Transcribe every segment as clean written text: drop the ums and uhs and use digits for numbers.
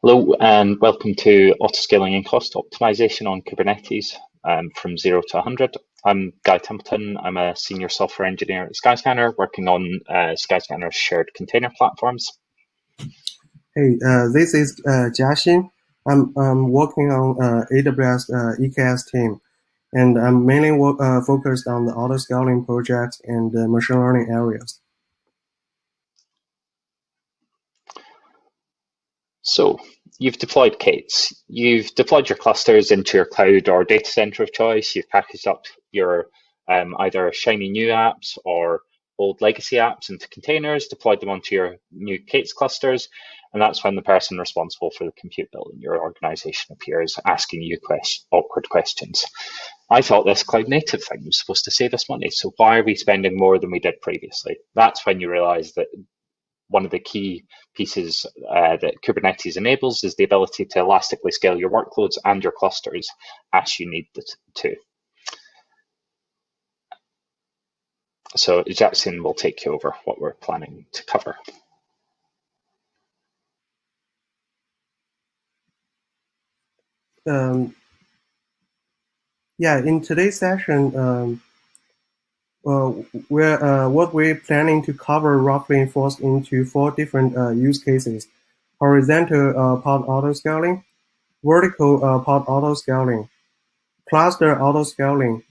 Hello and welcome to Autoscaling and Cost Optimization on Kubernetes from 0 to 100. I'm Guy Templeton. I'm a senior software engineer at Skyscanner working on Skyscanner's shared container platforms. Hey, this is Jiaxin. I'm working on AWS EKS team, and I'm mainly focused on the autoscaling projects and machine learning areas. So you've deployed K8s. You've deployed your clusters into your cloud or data center of choice. You've packaged up your either shiny new apps or old legacy apps into containers, deployed them onto your new K8s clusters, and that's when the person responsible for the compute bill in your organization appears, asking you awkward questions. I thought this cloud native thing was supposed to save us money, so why are we spending more than we did previously? That's when you realize that one of the key pieces that Kubernetes enables is the ability to elastically scale your workloads and your clusters as you need to. So Jiaxin will take you over what we're planning to cover. Yeah, in today's session, what we're planning to cover roughly falls into 4 different use cases: horizontal pod autoscaling, vertical pod autoscaling, cluster autoscaling,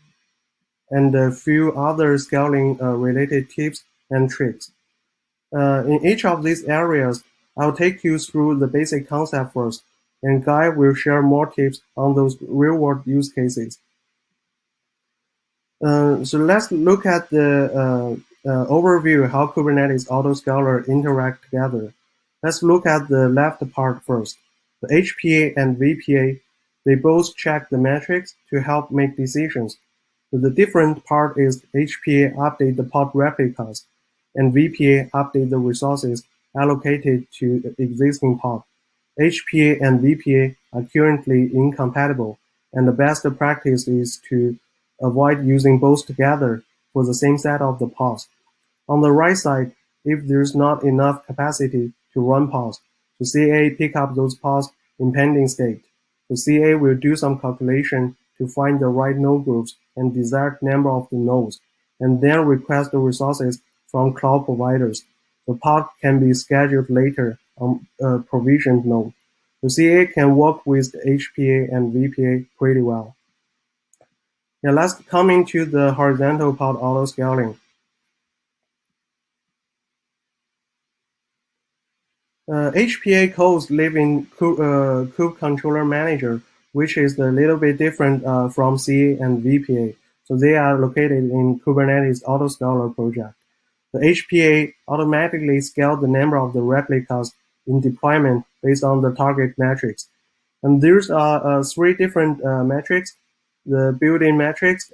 and a few other scaling related tips and tricks. In each of these areas, I'll take you through the basic concept first, and Guy will share more tips on those real-world use cases. So let's look at the overview how Kubernetes Autoscaler interact together. Let's look at the left part first. The HPA and VPA, they both check the metrics to help make decisions. So the different part is HPA update the pod replicas, and VPA update the resources allocated to the existing pod. HPA and VPA are currently incompatible, and the best practice is to avoid using both together for the same set of the pods. On the right side, if there's not enough capacity to run pods, the CA pick up those pods in pending state. The CA will do some calculation to find the right node groups and desired number of the nodes, and then request the resources from cloud providers. The pod can be scheduled later on a provisioned node. The CA can work with the HPA and VPA pretty well. Now let's come into the horizontal pod autoscaling. HPA codes live in Kube Controller Manager, which is a little bit different from CA and VPA. So they are located in Kubernetes Autoscaler project. The HPA automatically scales the number of the replicas in deployment based on the target metrics. And there's 3 different metrics: the built-in metrics,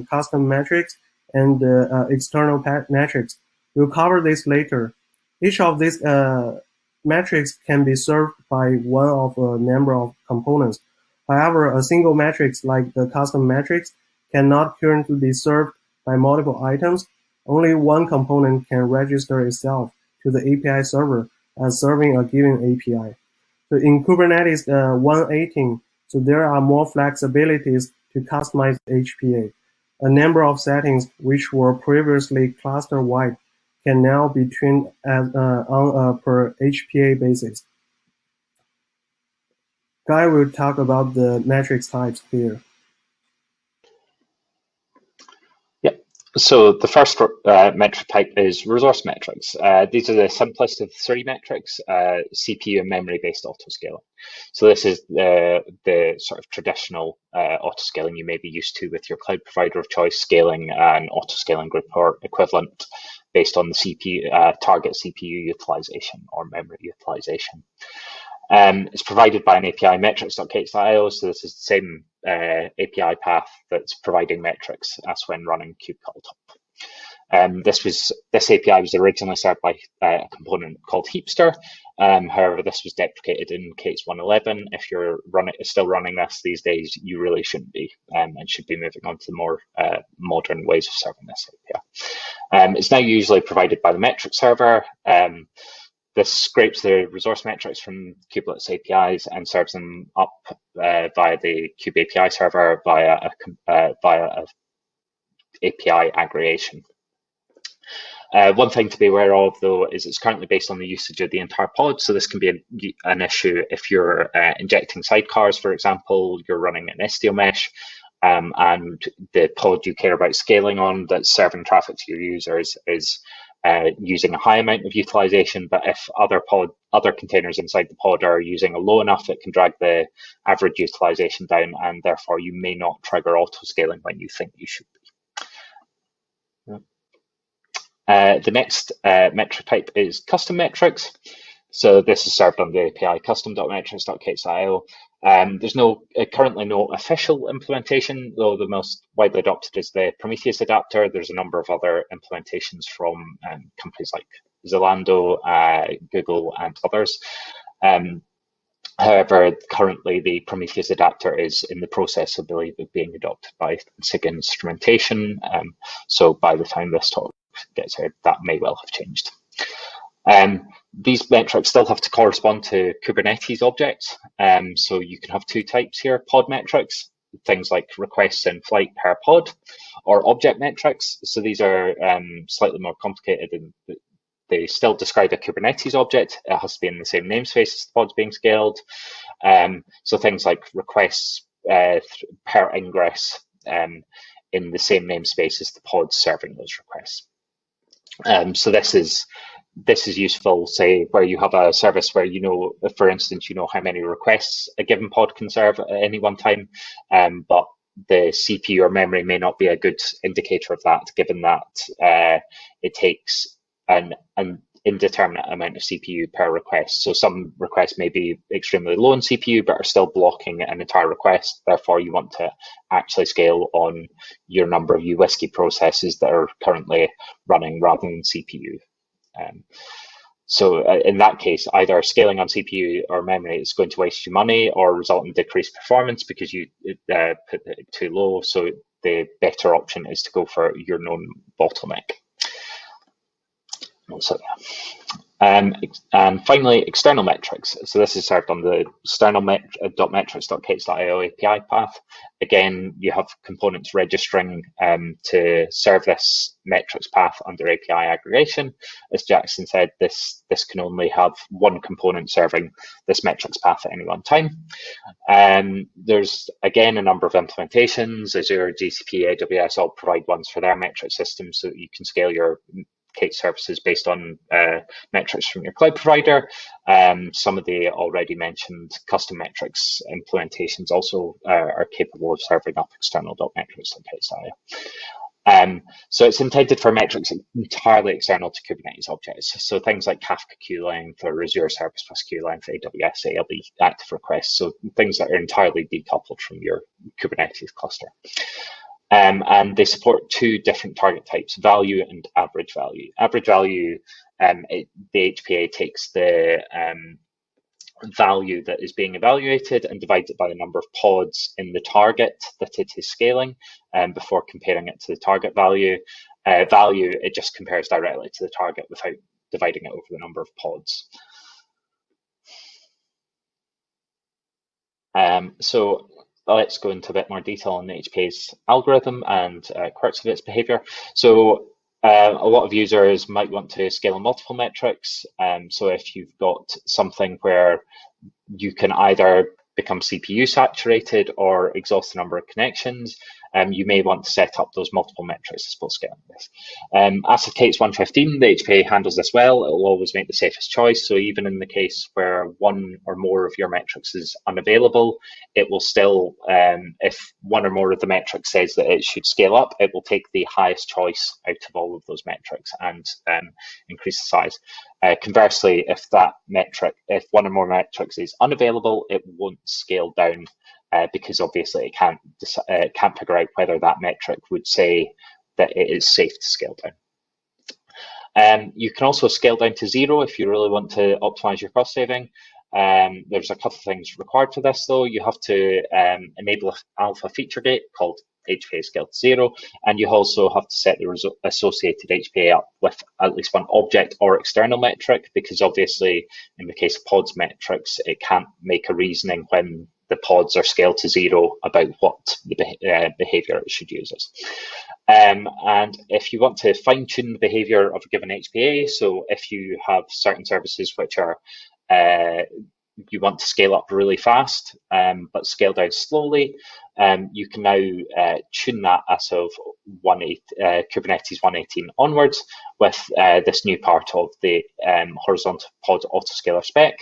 custom metrics, and external metrics. We'll cover this later. Each of these metrics can be served by one of a number of components. However, a single metrics like the custom metrics cannot currently be served by multiple items. Only one component can register itself to the API server as serving a given API. So in Kubernetes 1.18, so there are more flexibilities to customize HPA. A number of settings which were previously cluster-wide can now be tuned on a per HPA basis. Guy will talk about the metrics types here. So the first metric type is resource metrics. These are the simplest of 3 metrics, CPU and memory-based autoscaling. So this is the sort of traditional autoscaling you may be used to with your cloud provider of choice, scaling an autoscaling group or equivalent based on the CPU target CPU utilization or memory utilization. It's provided by an API metrics.k8s.io, so this is the same API path that's providing metrics as when running kubectl. This API was originally served by a component called Heapster. However, this was deprecated in K8s 1.11. If you're still running this these days, you really shouldn't be, and should be moving on to the more modern ways of serving this API. It's now usually provided by the metric server. This scrapes the resource metrics from Kubelets APIs and serves them up via the Kube API server via a API aggregation. One thing to be aware of, though, is it's currently based on the usage of the entire pod, so this can be an issue if you're injecting sidecars, for example, you're running an Istio mesh, and the pod you care about scaling on that's serving traffic to your users is using a high amount of utilization, but if other containers inside the pod are using a low enough, it can drag the average utilization down, and therefore you may not trigger auto-scaling when you think you should be. The next metric type is custom metrics. So this is served on the API custom.metrics.k.io. There's currently no official implementation, though the most widely adopted is the Prometheus adapter. There's a number of other implementations from companies like Zalando, Google, and others. However, currently the Prometheus adapter is in the process of being adopted by SIG instrumentation. So by the time this talk gets out, that may well have changed. These metrics still have to correspond to Kubernetes objects. So you can have two types here: pod metrics, things like requests in flight per pod, or object metrics. So these are slightly more complicated, and they still describe a Kubernetes object. It has to be in the same namespace as the pod's being scaled. So things like requests per ingress in the same namespace as the pod serving those requests. So this is useful, say, where you have a service where you know, for instance, you know how many requests a given pod can serve at any one time, but the CPU or memory may not be a good indicator of that, given that it takes an indeterminate amount of CPU per request. So some requests may be extremely low in CPU, but are still blocking an entire request. Therefore, you want to actually scale on your number of UWhiskey processes that are currently running rather than CPU. So in that case, either scaling on CPU or memory is going to waste you money or result in decreased performance because you put it too low. So the better option is to go for your known bottleneck. So, and finally, external metrics. So this is served on the external.metrics.kits.io API path. Again, you have components registering to serve this metrics path under API aggregation. As Jiaxin said, this can only have one component serving this metrics path at any one time. There's, again, a number of implementations. Azure, GCP, AWS all provide ones for their metric systems so that you can scale your Kate services based on metrics from your cloud provider. Some of the already mentioned custom metrics implementations also are capable of serving up external.metrics.kits.io. So it's intended for metrics entirely external to Kubernetes objects. So things like Kafka queue-length or Azure Service Bus queue-length, AWS ALB active requests. So things that are entirely decoupled from your Kubernetes cluster. And they support two different target types: value and average value. Average value, the HPA takes the value that is being evaluated and divides it by the number of pods in the target that it is scaling before comparing it to the target value. Value, it just compares directly to the target without dividing it over the number of pods. So let's go into a bit more detail on the HPA's algorithm and quirks of its behavior. So a lot of users might want to scale on multiple metrics. So if you've got something where you can either become CPU saturated or exhaust the number of connections, you may want to set up those multiple metrics to support scaling this. As of case 115, the HPA handles this well. It will always make the safest choice. So even in the case where one or more of your metrics is unavailable, it will still, if one or more of the metrics says that it should scale up, it will take the highest choice out of all of those metrics and increase the size. Conversely, if one or more metrics is unavailable, it won't scale down because obviously it can't figure out whether that metric would say that it is safe to scale down. You can also scale down to 0 if you really want to optimize your cost saving. There's a couple of things required for this though. You have to enable an alpha feature gate called HPA scaled to 0, and you also have to set the associated HPA up with at least one object or external metric, because obviously in the case of pods metrics, it can't make a reasoning when the pods are scaled to 0 about what the behavior it should use is. And if you want to fine tune the behavior of a given HPA, so if you have certain services which are you want to scale up really fast, but scale down slowly, you can now tune that as of Kubernetes 1.18 onwards with this new part of the Horizontal Pod Autoscaler spec,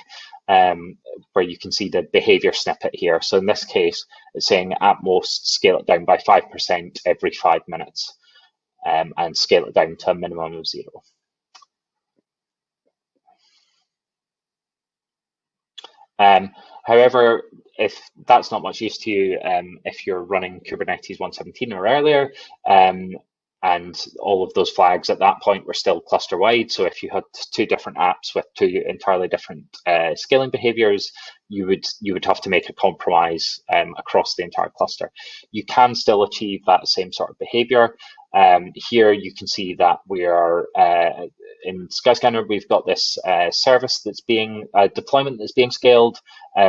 where you can see the behavior snippet here. So in this case, it's saying at most scale it down by 5% every 5 minutes, and scale it down to a minimum of 0. However, if that's not much use to you, if you're running Kubernetes 1.17 or earlier, and all of those flags at that point were still cluster wide, so if you had two different apps with two entirely different scaling behaviors, you would have to make a compromise across the entire cluster. You can still achieve that same sort of behavior. Here you can see that we are in Skyscanner, we've got this service that's being deployment that's being scaled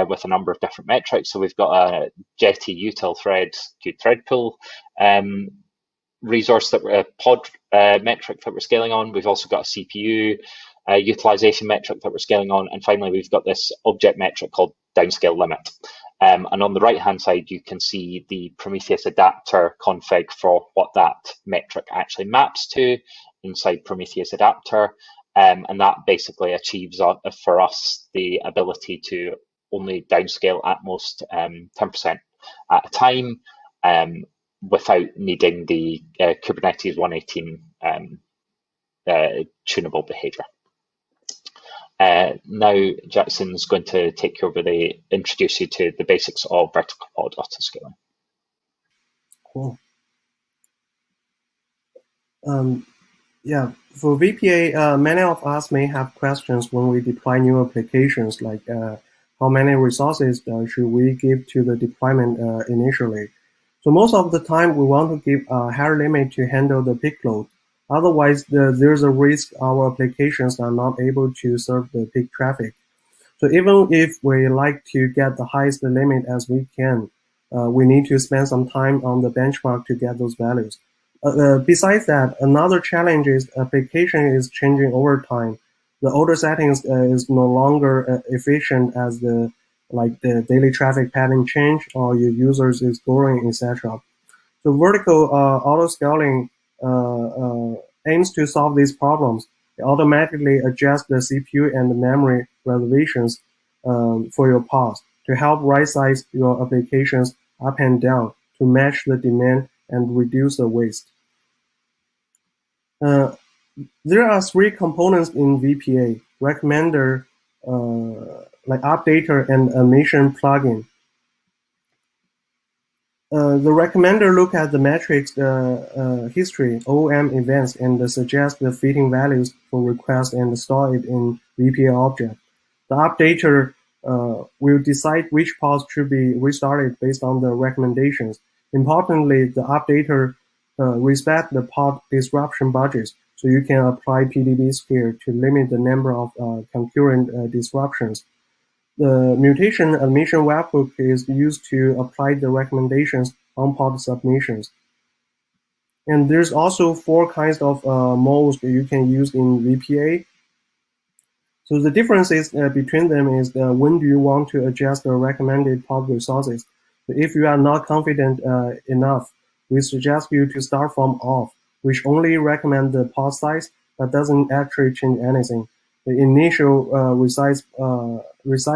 with a number of different metrics. So we've got a Jetty util thread queued thread pool resource that we're pod metric that we're scaling on. We've also got a CPU utilization metric that we're scaling on, and finally we've got this object metric called downscale limit. And on the right hand side, you can see the Prometheus adapter config for what that metric actually maps to inside Prometheus adapter. And that basically achieves for us the ability to only downscale at most 10% at a time, without needing the Kubernetes 1.18 tunable behavior. Now Jiaxin is going to take you over introduce you to the basics of vertical pod autoscaling. Cool. Yeah, for VPA, many of us may have questions when we deploy new applications, like how many resources should we give to the deployment initially. So most of the time, we want to give a higher limit to handle the peak load. Otherwise, there's a risk our applications are not able to serve the peak traffic. So even if we like to get the highest limit as we can, we need to spend some time on the benchmark to get those values. Besides that, another challenge is application is changing over time. The older settings is no longer efficient as the daily traffic pattern change or your users is growing, etc. So vertical autoscaling aims to solve these problems. It automatically adjusts the CPU and the memory reservations for your pods to help right-size your applications up and down to match the demand and reduce the waste. There are three components in VPA: recommender, updater, and a mission plugin. The recommender look at the metrics history, OM events, and suggest the fitting values for requests and store it in VPA object. The updater will decide which pods should be restarted based on the recommendations. Importantly, the updater respect the pod disruption budgets, so you can apply PDB scale to limit the number of concurrent disruptions. The mutation admission webhook is used to apply the recommendations on pod submissions. And there's also 4 kinds of modes that you can use in VPA. So the differences between them is when do you want to adjust the recommended pod resources. If you are not confident enough, we suggest you to start from off, which only recommend the pod size but doesn't actually change anything. The initial resize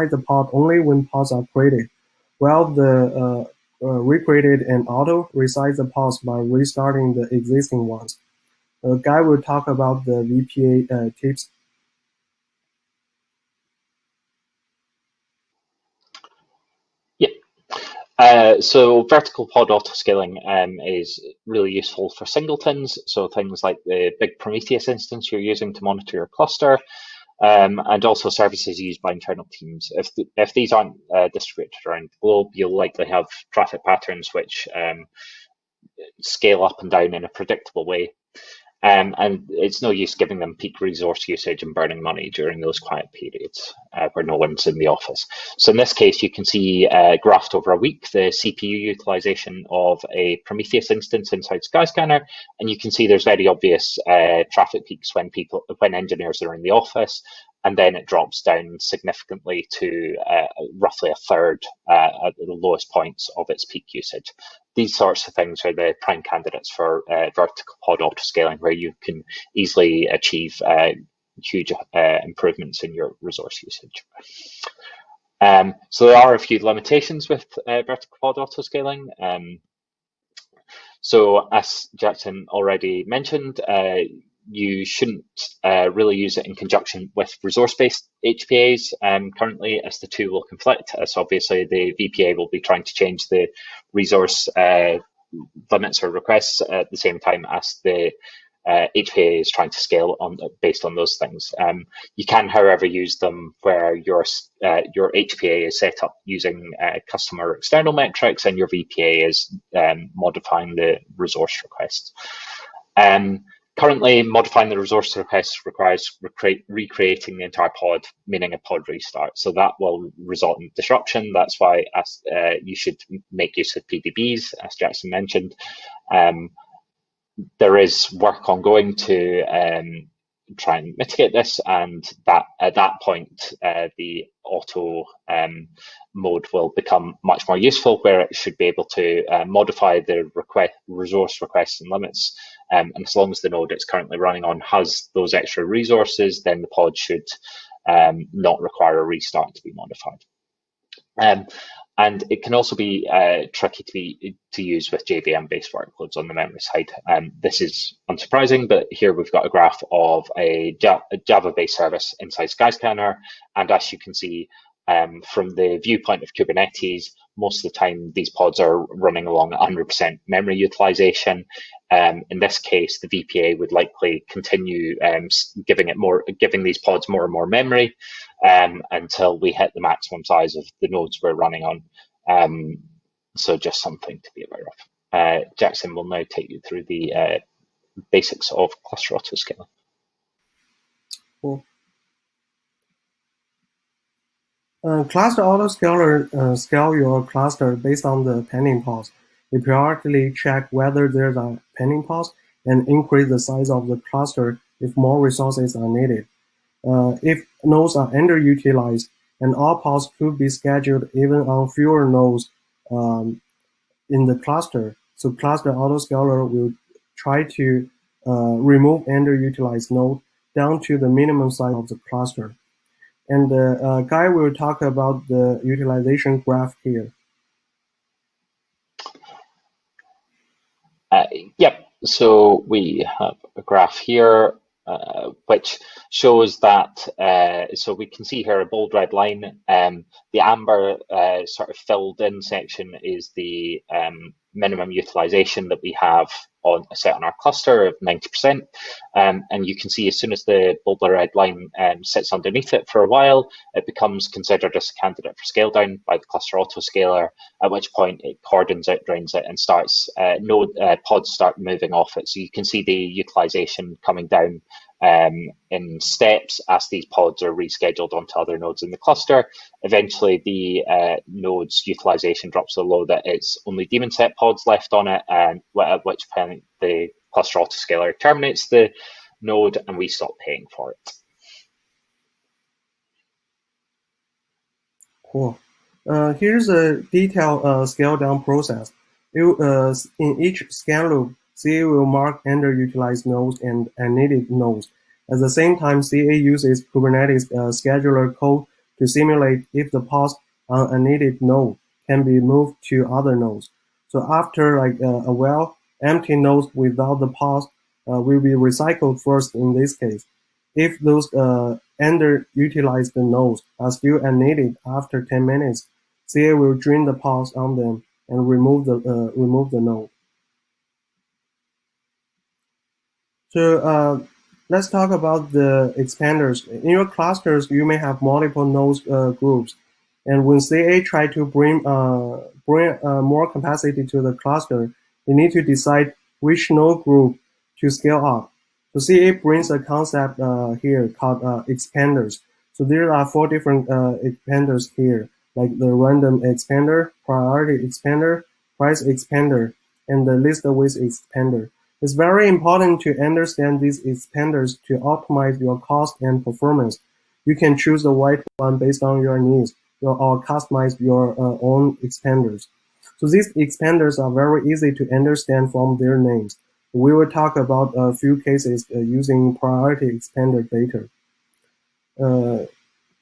the pod only when pods are created, while the recreated and auto resize the pods by restarting the existing ones. Guy will talk about the VPA tips. So vertical pod autoscaling is really useful for singletons, so things like the big Prometheus instance you're using to monitor your cluster, and also services used by internal teams. If these aren't distributed around the globe, you'll likely have traffic patterns which scale up and down in a predictable way. And it's no use giving them peak resource usage and burning money during those quiet periods where no one's in the office. So in this case, you can see graphed over a week the CPU utilization of a Prometheus instance inside Skyscanner, and you can see there's very obvious traffic peaks when engineers are in the office, and then it drops down significantly to roughly a third at the lowest points of its peak usage. These sorts of things are the prime candidates for vertical pod autoscaling, where you can easily achieve huge improvements in your resource usage. So there are a few limitations with vertical pod autoscaling. So as Jiaxin already mentioned, you shouldn't really use it in conjunction with resource-based HPAs currently, as the two will conflict, as obviously the VPA will be trying to change the resource limits or requests at the same time as the HPA is trying to scale based on those things. You can, however, use them where your HPA is set up using customer external metrics and your VPA is modifying the resource requests. Currently, modifying the resource request requires recreating the entire pod, meaning a pod restart. So that will result in disruption. That's why you should make use of PDBs, as Jiaxin mentioned. There is work ongoing to try and mitigate this, and that at that point, the auto mode will become much more useful, where it should be able to modify the resource requests and limits. And as long as the node it's currently running on has those extra resources, then the pod should not require a restart to be modified. And it can also be tricky to use with JVM-based workloads on the memory side. This is unsurprising, but here we've got a graph of a Java-based service inside Skyscanner, and as you can see, from the viewpoint of Kubernetes, most of the time these pods are running along 100% memory utilization. In this case, the VPA would likely continue giving these pods more and more memory until we hit the maximum size of the nodes we're running on. So just something to be aware of. Jiaxin will now take you through the basics of Cluster Autoscaler. Cool. Cluster Autoscaler scale your cluster based on the pending pods. We periodically check whether there are pending pods and increase the size of the cluster if more resources are needed. If nodes are underutilized, and all pods could be scheduled even on fewer nodes in the cluster, so Cluster Autoscaler will try to remove underutilized nodes down to the minimum size of the cluster. And Guy will talk about the utilization graph here. Yep, so we have a graph here which shows that, so we can see here a bold red line. The amber sort of filled in section is the minimum utilization that we have set on our cluster of 90%. And you can see as soon as the bold red line sits underneath it for a while, it becomes considered as a candidate for scale down by the Cluster Autoscaler, at which point it cordons it, drains it, and starts pods start moving off it. So you can see the utilization coming down in steps as these pods are rescheduled onto other nodes in the cluster. Eventually, the node's utilization drops so low that it's only daemon set pods left on it, and at which point the Cluster Autoscaler terminates the node and we stop paying for it. Cool. Here's a detailed scale down process. In each scan loop, CA will mark underutilized nodes and unneeded nodes. At the same time, CA uses Kubernetes scheduler code to simulate if the pods on unneeded node can be moved to other nodes. So after a while, empty nodes without the pods will be recycled first in this case. If those underutilized nodes are still unneeded after 10 minutes, CA will drain the pods on them and remove the node. So let's talk about the expanders. In your clusters, you may have multiple nodes groups, and when CA try to bring more capacity to the cluster, you need to decide which node group to scale up. So CA brings a concept here called expanders. So there are 4 different expanders here, like the random expander, priority expander, price expander, and the list width expander. It's very important to understand these expanders to optimize your cost and performance. You can choose the right one based on your needs, or customize your own expanders. So these expanders are very easy to understand from their names. We will talk about a few cases using priority expander data.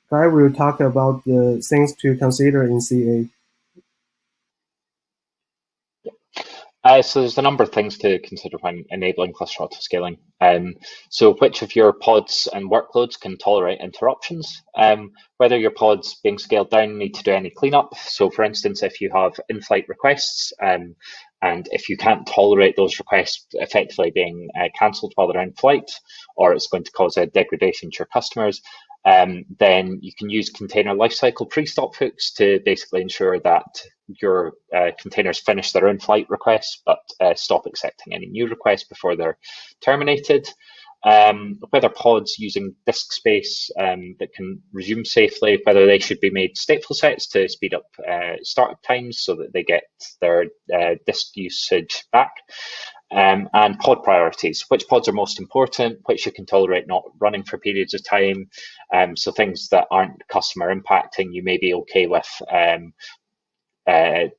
Guy will talk about the things to consider in CA. So there's a number of things to consider when enabling cluster autoscaling. So which of your pods and workloads can tolerate interruptions? Whether your pods being scaled down need to do any cleanup. So for instance, if you have in-flight requests, and if you can't tolerate those requests effectively being cancelled while they're in flight, or it's going to cause a degradation to your customers, then you can use container lifecycle pre-stop hooks to basically ensure that your containers finish their in-flight requests, but stop accepting any new requests before they're terminated. Whether pods using disk space that can resume safely, whether they should be made stateful sets to speed up startup times so that they get their disk usage back. And pod priorities, which pods are most important, which you can tolerate not running for periods of time. So things that aren't customer impacting, you may be okay with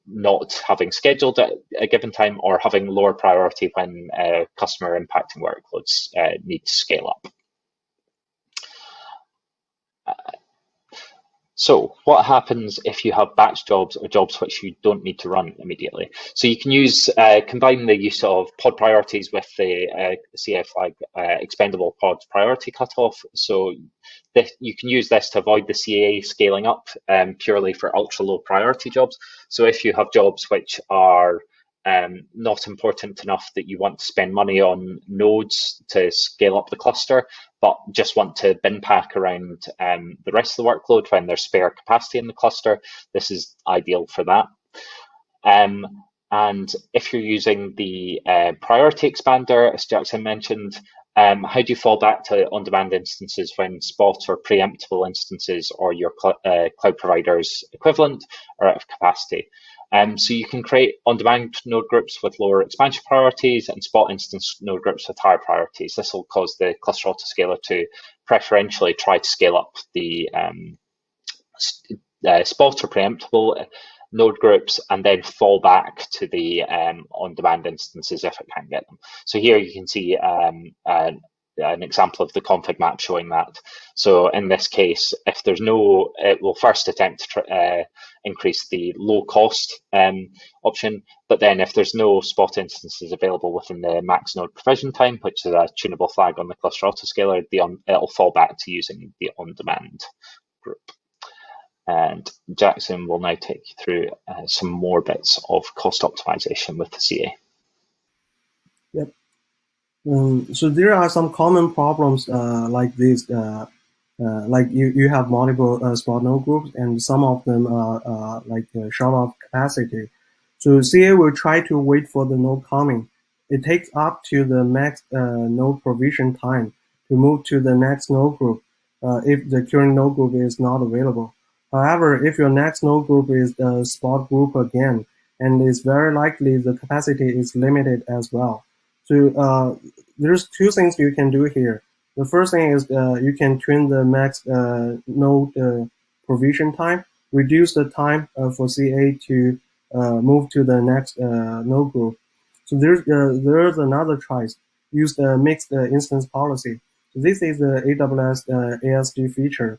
not having scheduled at a given time, or having lower priority when customer impacting workloads need to scale up. So what happens if you have batch jobs or jobs which you don't need to run immediately? So you can use combine the use of pod priorities with the CA flag expendable pod priority cutoff. So you can use this to avoid the CA scaling up purely for ultra low priority jobs. So if you have jobs which are not important enough that you want to spend money on nodes to scale up the cluster, but just want to bin pack around the rest of the workload when there's spare capacity in the cluster, this is ideal for that. And if you're using the priority expander, as Jiaxin mentioned, how do you fall back to on-demand instances when spot or preemptible instances or your cloud provider's equivalent are out of capacity? So you can create on-demand node groups with lower expansion priorities and spot instance node groups with higher priorities. This will cause the cluster autoscaler to preferentially try to scale up the spot or preemptible node groups and then fall back to the on-demand instances if it can't get them. So here you can see an example of the config map showing that. So in this case, if there's no, it will first attempt to increase the low cost option, but then if there's no spot instances available within the max node provision time, which is a tunable flag on the cluster autoscaler, it'll fall back to using the on-demand group. And Jiaxin will now take you through some more bits of cost optimization with the CA. Yep. So there are some common problems like this. Like you have multiple spot node groups, and some of them are short of capacity. So CA will try to wait for the node coming. It takes up to the max node provision time to move to the next node group if the current node group is not available. However, if your next node group is a spot group again, and it's very likely the capacity is limited as well. So there's 2 things you can do here. The first thing is you can tune the max node provision time, reduce the time for CA to move to the next node group. So there's another choice. Use the mixed instance policy. So this is the AWS ASG feature.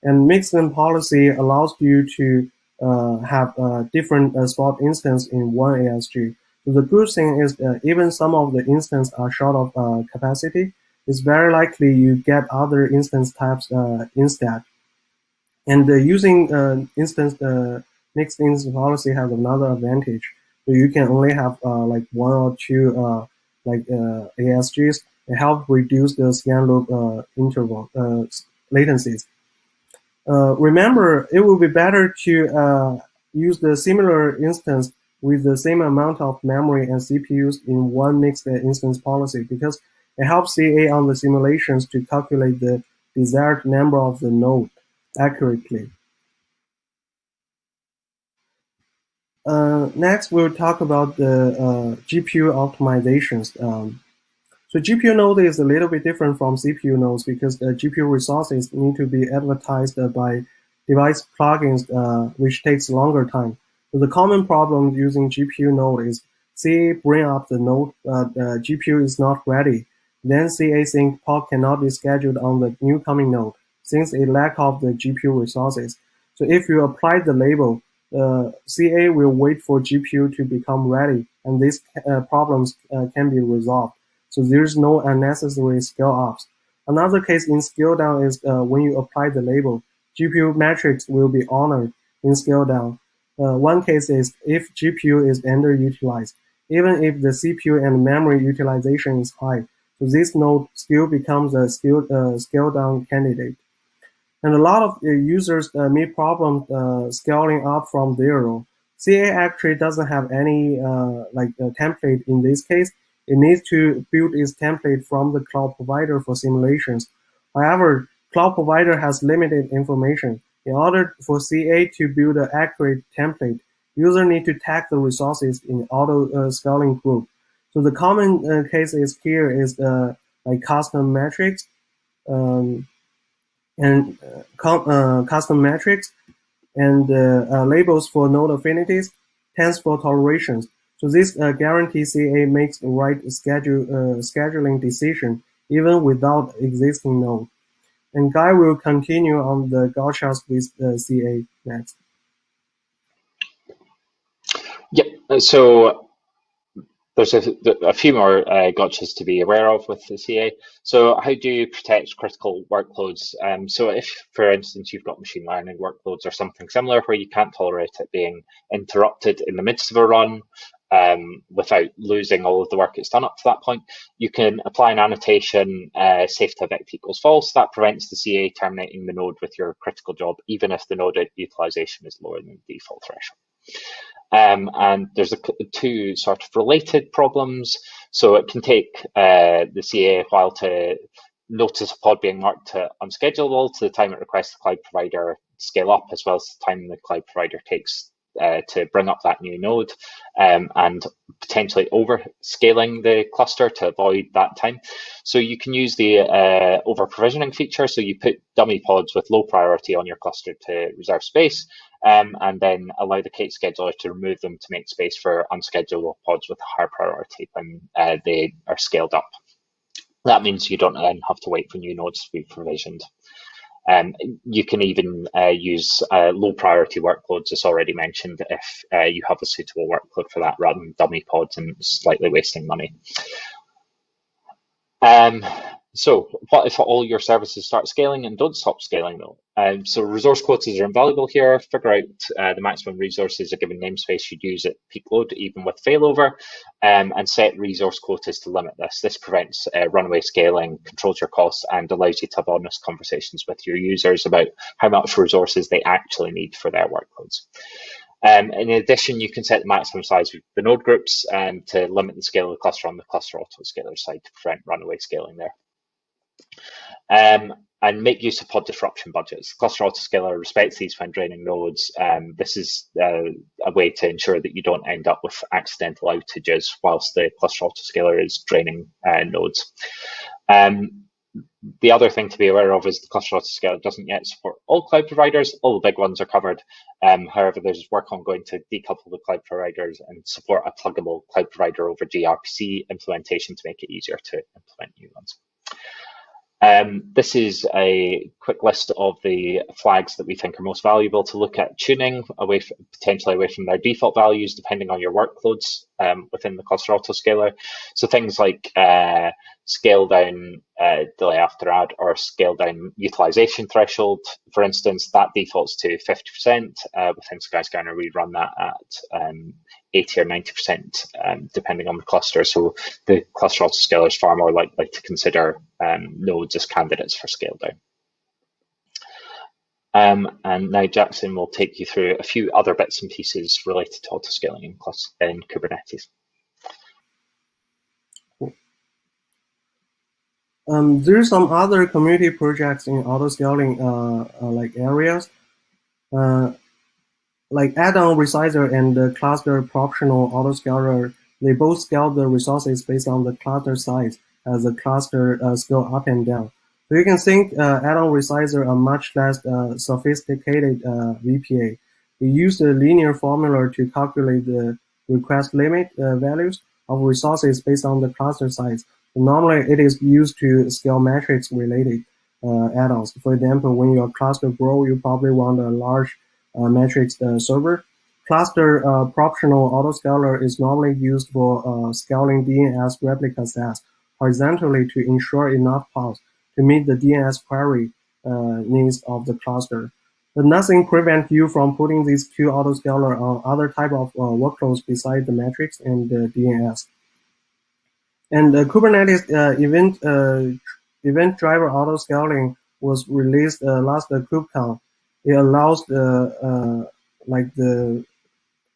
And mixed policy allows you to have different spot instance in one ASG. So the good thing is even some of the instances are short of capacity, it's very likely you get other instance types instead. And using mixed instance policy has another advantage. So you can only have like 1 or 2 ASGs. It helps reduce the scan loop interval latencies. Remember, it will be better to use the similar instance with the same amount of memory and CPUs in one mixed instance policy, because it helps CA on the simulations to calculate the desired number of the node accurately. Next, we'll talk about the GPU optimizations. So GPU node is a little bit different from CPU nodes because the GPU resources need to be advertised by device plugins, which takes longer time. So the common problem using GPU node is CA bring up the node, the GPU is not ready. Then CA think POC cannot be scheduled on the new coming node since it lack of the GPU resources. So if you apply the label, CA will wait for GPU to become ready, and these problems can be resolved. So there's no unnecessary scale ups. Another case in scale down is when you apply the label, GPU metrics will be honored in scale down. One case is if GPU is underutilized, even if the CPU and memory utilization is high. So this node still becomes a scale down candidate. And a lot of users meet problems scaling up from zero. CA actually doesn't have any template in this case. It needs to build its template from the cloud provider for simulations. However, cloud provider has limited information. In order for CA to build an accurate template, user need to tag the resources in auto scaling group. So the common case is here is like custom metrics. And custom metrics and labels for node affinities, tens for tolerations. So this guarantees CA makes the right scheduling decision even without existing node. And Guy will continue on the gotchas with CA next. Yep. So there's a few more gotchas to be aware of with the CA. So how do you protect critical workloads? So if, for instance, you've got machine learning workloads or something similar where you can't tolerate it being interrupted in the midst of a run without losing all of the work it's done up to that point, you can apply an annotation safe to evict equals false. That prevents the CA terminating the node with your critical job, even if the node utilization is lower than the default threshold. And there's two sort of related problems. So it can take the CA a while to notice a pod being marked to unschedulable to the time it requests the cloud provider scale up, as well as the time the cloud provider takes to bring up that new node, and potentially overscaling the cluster to avoid that time. So you can use the over provisioning feature. So you put dummy pods with low priority on your cluster to reserve space, and then allow the Kate scheduler to remove them to make space for unschedulable pods with higher priority when they are scaled up. That means you don't then have to wait for new nodes to be provisioned. You can even use low priority workloads, as already mentioned, if you have a suitable workload for that, rather than dummy pods and slightly wasting money. So what if all your services start scaling and don't stop scaling though? So resource quotas are invaluable here. Figure out the maximum resources a given namespace should use at peak load, even with failover, and set resource quotas to limit this. This prevents runaway scaling, controls your costs, and allows you to have honest conversations with your users about how much resources they actually need for their workloads. In addition, you can set the maximum size of the node groups to limit the scale of the cluster on the Cluster Autoscaler side to prevent runaway scaling there. And make use of pod disruption budgets. Cluster Autoscaler respects these when draining nodes. This is a way to ensure that you don't end up with accidental outages whilst the Cluster Autoscaler is draining nodes. The other thing to be aware of is the Cluster Autoscaler doesn't yet support all cloud providers. All the big ones are covered. However, there's work ongoing to decouple the cloud providers and support a pluggable cloud provider over gRPC implementation to make it easier to implement new ones. This is a quick list of the flags that we think are most valuable to look at tuning potentially away from their default values, depending on your workloads within the Cluster Autoscaler. So things like scale down delay after add or scale down utilization threshold, for instance, that defaults to 50%. Within Skyscanner, we run that at 80 or 90%, depending on the cluster. So the Cluster Autoscaler is far more likely to consider nodes as candidates for scale down. And now Jiaxin will take you through a few other bits and pieces related to autoscaling in Kubernetes. There are some other community projects in autoscaling like areas, like add-on resizer and the cluster proportional autoscaler. They both scale the resources based on the cluster size as the cluster scale up and down. So you can think add-on resizer are much less sophisticated VPA. We use the linear formula to calculate the request limit values of resources based on the cluster size. Normally, it is used to scale metrics related add-ons. For example, when your cluster grows, you probably want a large metrics server. Cluster proportional autoscaler is normally used for scaling DNS replica sets horizontally to ensure enough pods to meet the DNS query needs of the cluster. But nothing prevents you from putting these two autoscaler on other type of workloads besides the metrics and the DNS. And Kubernetes event driver autoscaling was released last KubeCon. It allows the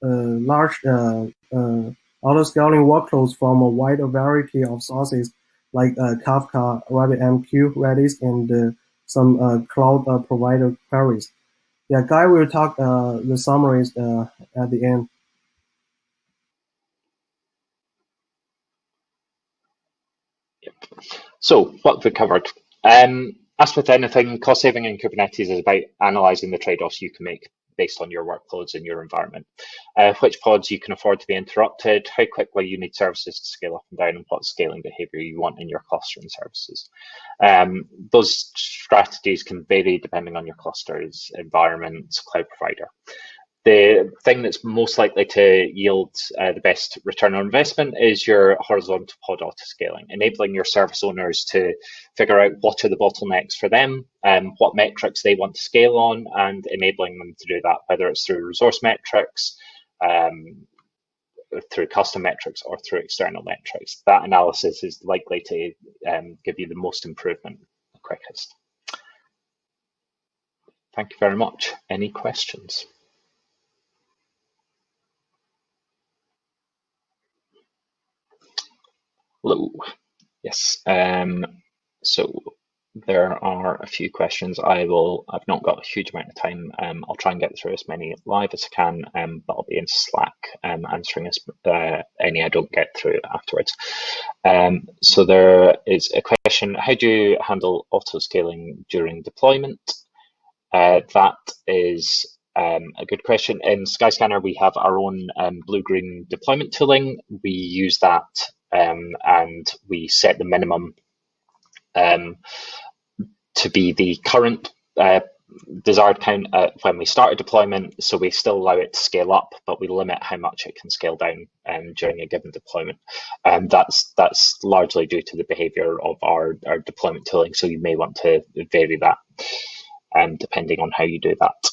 large autoscaling workloads from a wide variety of sources like Kafka, RabbitMQ, Redis, and some cloud provider queries. Yeah, Guy will talk the summaries at the end. So what we covered. As with anything, cost saving in Kubernetes is about analyzing the trade-offs you can make based on your workloads and your environment. Which pods you can afford to be interrupted, how quickly you need services to scale up and down, and what scaling behavior you want in your clustering services. Those strategies can vary depending on your cluster's environment, cloud provider. The thing that's most likely to yield the best return on investment is your horizontal pod autoscaling, enabling your service owners to figure out what are the bottlenecks for them, what metrics they want to scale on, and enabling them to do that, whether it's through resource metrics, through custom metrics, or through external metrics. That analysis is likely to give you the most improvement the quickest. Thank you very much. Any questions? Hello. Yes. So there are a few questions. I've not got a huge amount of time. I'll try and get through as many live as I can, but I'll be in Slack answering any I don't get through afterwards. So there is a question: how do you handle auto-scaling during deployment? That is a good question. In Skyscanner, we have our own blue-green deployment tooling. We use that and we set the minimum to be the current desired count when we start a deployment, so we still allow it to scale up, but we limit how much it can scale down during a given deployment. And that's largely due to the behavior of our deployment tooling, so you may want to vary that depending on how you do that.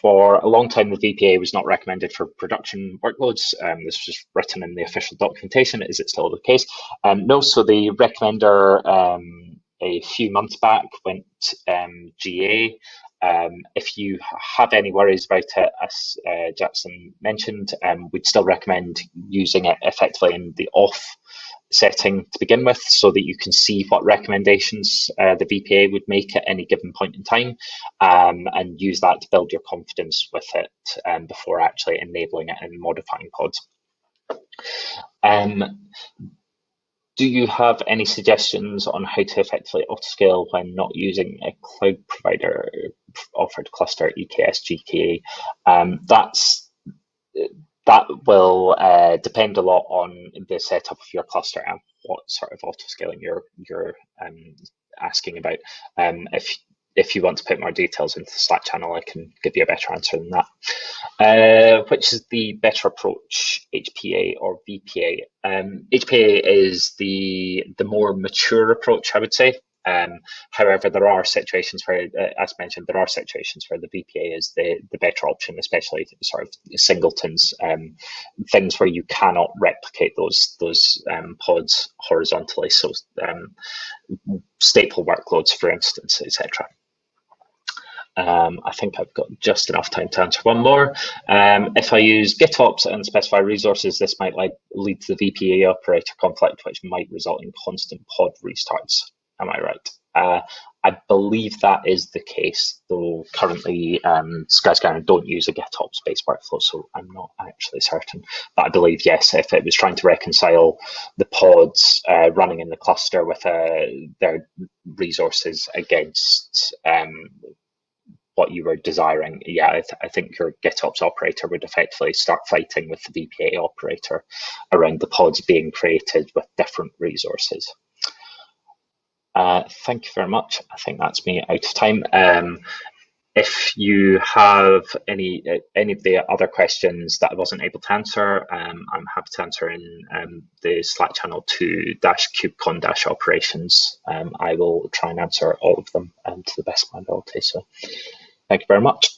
For a long time, the VPA was not recommended for production workloads. This was written in the official documentation. Is it still the case? No, so the recommender a few months back went GA. If you have any worries about it, as Jiaxin mentioned, we'd still recommend using it effectively in the off setting to begin with, so that you can see what recommendations the VPA would make at any given point in time, and use that to build your confidence with it before actually enabling it and modifying pods. Do you have any suggestions on how to effectively autoscale when not using a cloud provider offered cluster EKS GKA? That will depend a lot on the setup of your cluster and what sort of autoscaling you're asking about. If you want to put more details into the Slack channel, I can give you a better answer than that. Which is the better approach, HPA or VPA? HPA is the more mature approach, I would say. However, there are situations where, as mentioned, there are situations where the VPA is the better option, especially sort of singletons, things where you cannot replicate those pods horizontally. So stateful workloads, for instance, etc. I think I've got just enough time to answer one more. If I use GitOps and specify resources, this might lead to the VPA operator conflict, which might result in constant pod restarts. Am I right? I believe that is the case, though currently Skyscanner don't use a GitOps-based workflow, so I'm not actually certain. But I believe, yes, if it was trying to reconcile the pods running in the cluster with their resources against what you were desiring, yeah, I think your GitOps operator would effectively start fighting with the VPA operator around the pods being created with different resources. Thank you very much. I think that's me out of time. If you have any of the other questions that I wasn't able to answer, I'm happy to answer in the Slack channel to -kubecon-operations. I will try and answer all of them to the best of my ability. So thank you very much.